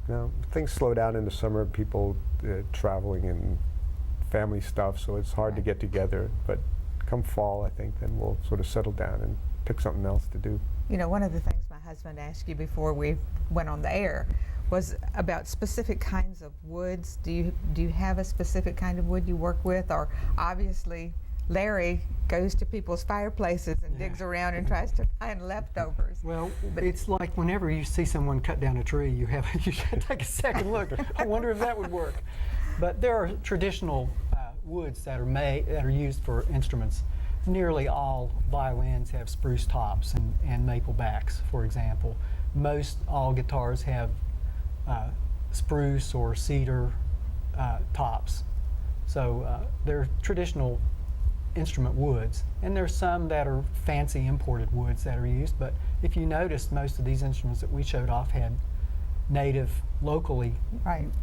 No, things slow down in the summer. People traveling and family stuff, so it's hard to get together. But come fall, I think, then we'll sort of settle down and pick something else to do. You know, one of the things my husband asked you before we went on the air was about specific kinds of woods. Do you have a specific kind of wood you work with? Or obviously Larry goes to people's fireplaces and digs around and tries to find leftovers. Well, it's like whenever you see someone cut down a tree, you should take a second look. I wonder if that would work. But there are traditional woods that are used for instruments. Nearly all violins have spruce tops and maple backs, for example. Most all guitars have spruce or cedar tops. So they're traditional instrument woods, and there's some that are fancy imported woods that are used, but if you noticed, most of these instruments that we showed off had native, locally,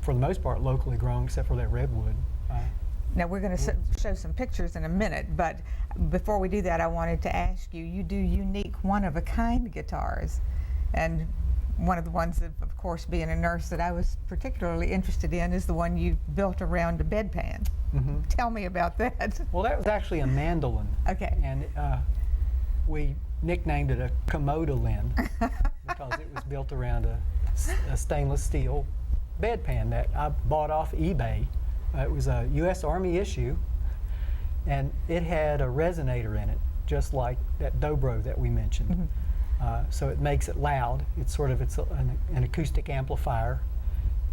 for the most part, locally grown, except for that redwood. Now we're going to show some pictures in a minute, but before we do that, I wanted to ask you, you do unique, one-of-a-kind guitars, and one of the ones that, of course, being a nurse, that I was particularly interested in is the one you built around a bedpan. Mm-hmm. Tell me about that. Well, that was actually a mandolin. Okay. And we nicknamed it a commodolin because it was built around a stainless steel bedpan that I bought off eBay. It was a U.S. Army issue, and it had a resonator in it, just like that dobro that we mentioned. Mm-hmm. So it makes it loud. It's an acoustic amplifier.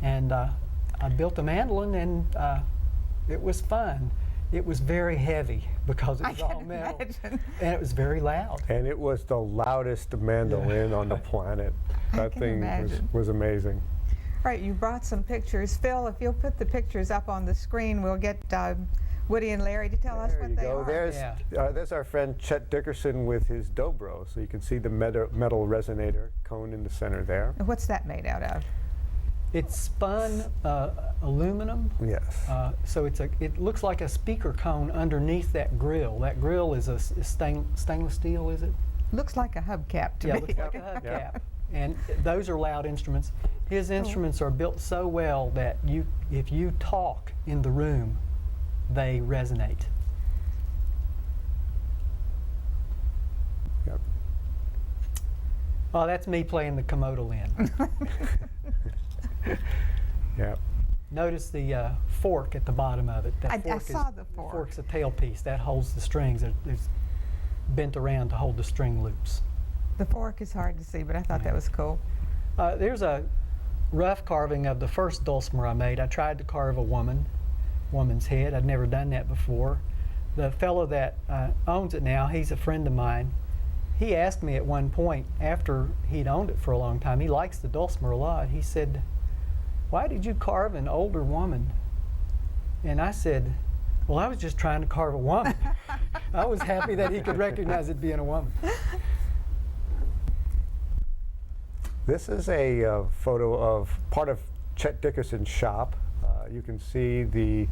And I built a mandolin, and it was fun. It was very heavy because it was all metal. Imagine. And it was very loud. And it was the loudest mandolin on the planet. That thing was amazing. All right, you brought some pictures. Phil, if you'll put the pictures up on the screen, we'll get Woody and Larry to tell us what they are. There's our friend Chet Dickerson with his dobro. So you can see the metal resonator cone in the center there. And what's that made out of? It's spun aluminum. Yes. So it looks like a speaker cone underneath that grill. That grill is stainless steel, is it? Looks like a hubcap to me. Yeah, looks like a hubcap. And those are loud instruments. His instruments are built so well that if you talk in the room, they resonate. Yep. Oh, that's me playing the commodolin. Yeah. Notice the fork at the bottom of it. I saw the fork. The fork's a tailpiece that holds the strings. It's bent around to hold the string loops. The fork is hard to see, but I thought that was cool. There's a rough carving of the first dulcimer I made. I tried to carve a woman's head. I'd never done that before. The fellow that owns it now, he's a friend of mine. He asked me at one point, after he'd owned it for a long time, he likes the dulcimer a lot. He said, "Why did you carve an older woman?" And I said, "Well, I was just trying to carve a woman." I was happy that he could recognize it being a woman. This is a photo of part of Chet Dickerson's shop. You can see the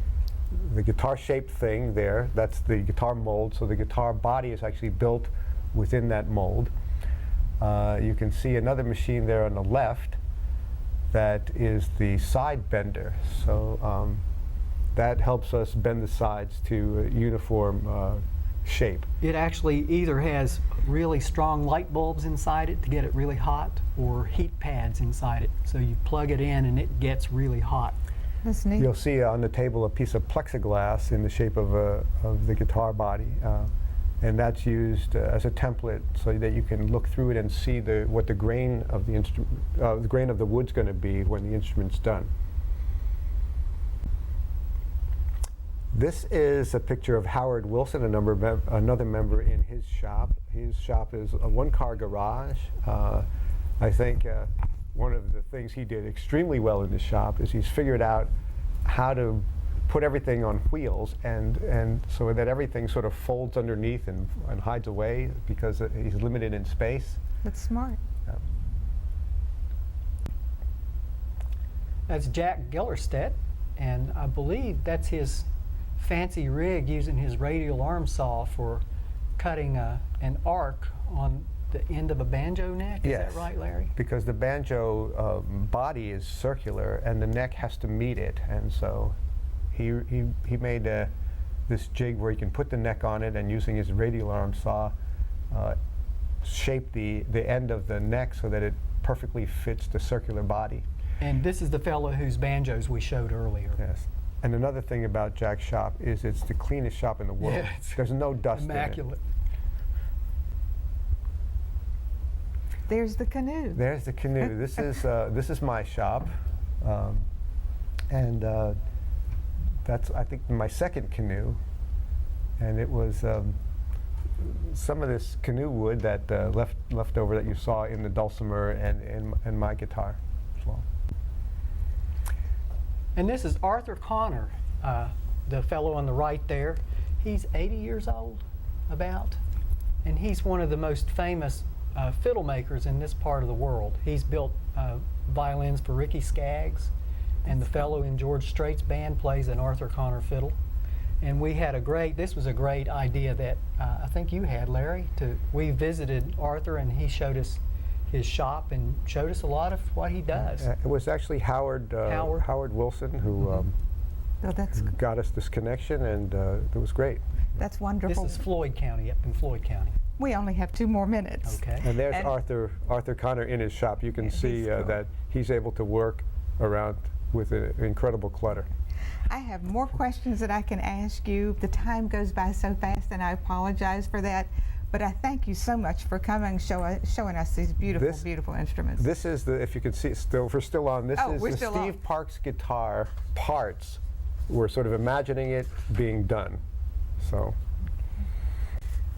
guitar-shaped thing there. That's the guitar mold. So the guitar body is actually built within that mold. You can see another machine there on the left that is the side bender. So that helps us bend the sides to a uniform shape. It actually either has really strong light bulbs inside it to get it really hot, or heat pads inside it. So you plug it in and it gets really hot. That's neat. You'll see on the table a piece of plexiglass in the shape of the guitar body. And that's used as a template so that you can look through it and see what the grain of the instrument, the grain of the wood's going to be when the instrument's done. This is a picture of Howard Wilson, another member in his shop. His shop is a one-car garage. I think one of the things he did extremely well in his shop is he's figured out how to put everything on wheels and so that everything sort of folds underneath and hides away because he's limited in space. That's smart. Yeah. That's Jack Gellerstedt, and I believe that's his fancy rig using his radial arm saw for cutting an arc on the end of a banjo neck. Is Yes. that right, Larry? Because the banjo body is circular and the neck has to meet it, and so he made this jig where he can put the neck on it and using his radial arm saw shape the end of the neck so that it perfectly fits the circular body. And this is the fellow whose banjos we showed earlier. Yes. And another thing about Jack's shop is it's the cleanest shop in the world. Yeah, it's There's no dust Immaculate. There's the canoe. in it. There's the canoe. This is my shop, and that's, I think, my second canoe. And it was some of this canoe wood that left over that you saw in the dulcimer and my guitar as well. And this is Arthur Connor, the fellow on the right there. He's 80 years old, about, and he's one of the most famous fiddle makers in this part of the world. He's built violins for Ricky Skaggs, and the fellow in George Strait's band plays an Arthur Connor fiddle. And we had this was a great idea that I think you had, Larry. We visited Arthur and he showed us his shop and showed us a lot of what he does. It was actually Howard Wilson who Oh, that's got us this connection, and it was great. that's wonderful. This is Floyd County, up in Floyd County. We only have 2 more minutes. Okay. And there's And- Arthur Connor in his shop. You can Yeah, see he's cool. that he's able to work around with incredible clutter. I have more questions that I can ask you. The time goes by so fast, and I apologize for that. But I thank you so much for coming, showing us these beautiful, beautiful instruments. This is the, if you can see, we're still on. This Oh, is we're the still Steve on. Parks guitar parts. We're sort of imagining it being done. So.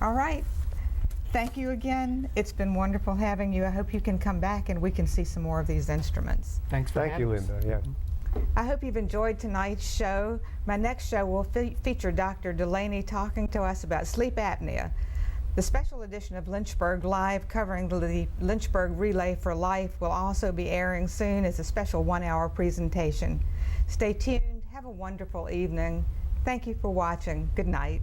All right. Thank you again. It's been wonderful having you. I hope you can come back and we can see some more of these instruments. Thanks for Thank you, having us. Linda. Yeah. I hope you've enjoyed tonight's show. My next show will feature Dr. Delaney talking to us about sleep apnea. The special edition of Lynchburg Live covering the Lynchburg Relay for Life will also be airing soon as a special 1-hour presentation. Stay tuned. Have a wonderful evening. Thank you for watching. Good night.